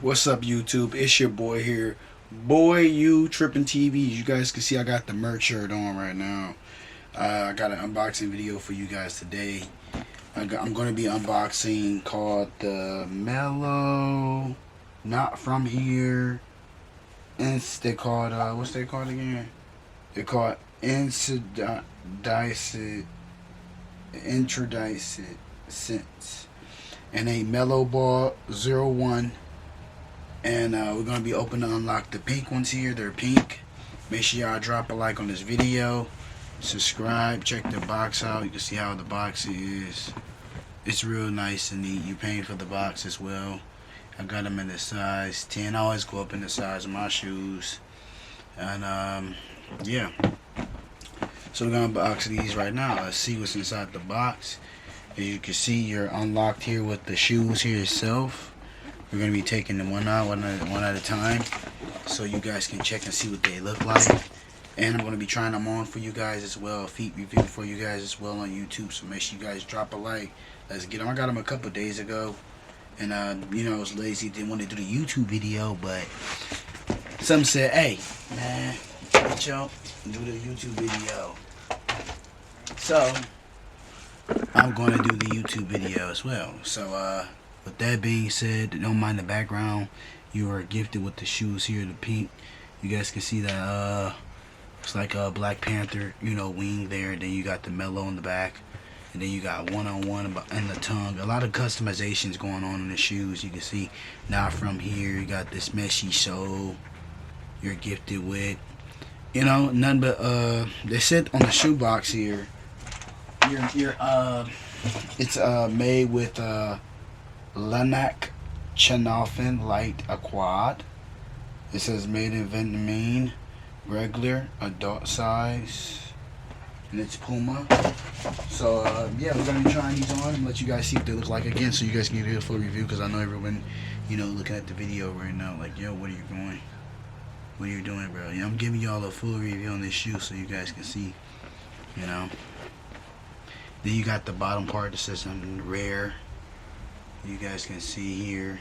What's up, YouTube? It's your boy here. Boy, you tripping TVs. You guys can see I got the merch shirt on right now. I got an unboxing video for you guys today. I'm going to be unboxing called the Melo Not From Here. They called, what's they called again? They're called Iridescent. And a Melo-branded And we're going to be open to unlock the pink ones here. They're pink. Make sure y'all drop a like on this video. Subscribe. Check the box out. You can see how the box is. It's real nice and neat. You're paying for the box as well. I got them in the size 10. I always go up in the size of my shoes. And yeah. So we're going to unbox these right now. Let's see what's inside the box. As you can see, you're unlocked here with the shoes here itself. We're going to be taking them one at a time, so you guys can check and see what they look like. And I'm going to be trying them on for you guys as well, feet review for you guys as well on YouTube. So make sure you guys drop a like. Let's get them. I got them a couple days ago, and you know, I was lazy, didn't want to do the YouTube video, but some said, "Hey, man, get y'all do the YouTube video." So I'm going to do the YouTube video as well. So with that being said, don't mind the background. You are gifted with the shoes here, the pink. You guys can see that it's like a Black Panther, you know, wing there. Then you got the Melo in the back, and then you got one-on-one and the tongue. A lot of customizations going on in the shoes. You can see Not From Here. You got this meshy sole. You're gifted with, you know, none but they said on the shoe box here. It's made with Galactic Light Aquad. It says made in Vietnam, regular, adult size, and it's PUMA. So yeah, we're gonna be trying these on and let you guys see what they look like again, so you guys can get a full review. Because I know everyone, you know, looking at the video right now, like, yo, what are you doing? What are you doing, bro? Yeah, I'm giving y'all a full review on this shoe so you guys can see, you know. Then you got the bottom part that says something rare. You guys can see here.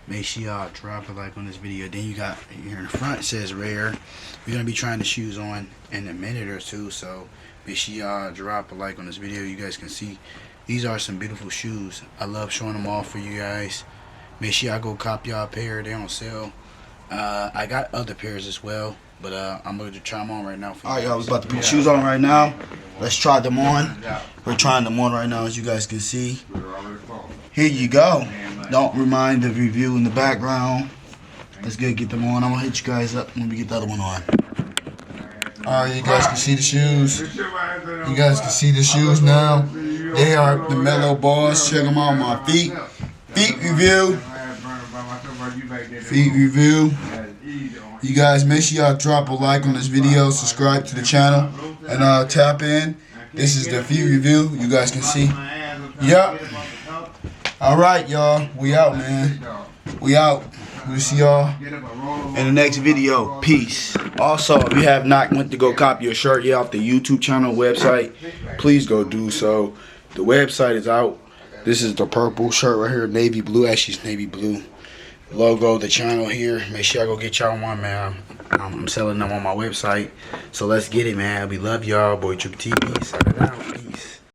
Make sure y'all drop a like on this video. Then you got here in the front, it says rare. We're gonna be trying the shoes on in a minute or two, so make sure y'all drop a like on this video. You guys can see these are some beautiful shoes. I love showing them off for you guys. Make sure y'all go cop y'all a pair. They're on sale. I got other pairs as well, but I'm going to try them on right now for you. Alright, y'all, we're about to put the shoes on right now. Let's try them on. We're trying them on right now, as you guys can see. Here you go. Don't remind the review in the background. Let's get them on. I'm going to hit you guys up when we get the other one on. Alright, you guys can see the shoes. You guys can see the shoes now. They are the Melo bars. Check them out on my feet. Feet review. Feet review. You guys, make sure y'all drop a like on this video, subscribe to the channel, and tap in. This is the feet review. You guys can see. Yep. Alright, y'all. We out, man. We out. We'll see y'all in the next video. Peace. Also, if you have not went to go copy your shirt yet off the YouTube channel website, please go do so. The website is out. This is the purple shirt right here, navy blue. Actually, it's navy blue. Logo, the channel here. Make sure y'all go get y'all one, man. I'm selling them on my website. So let's get it, man. We love y'all. Boy Trick TV. Signing out. Peace.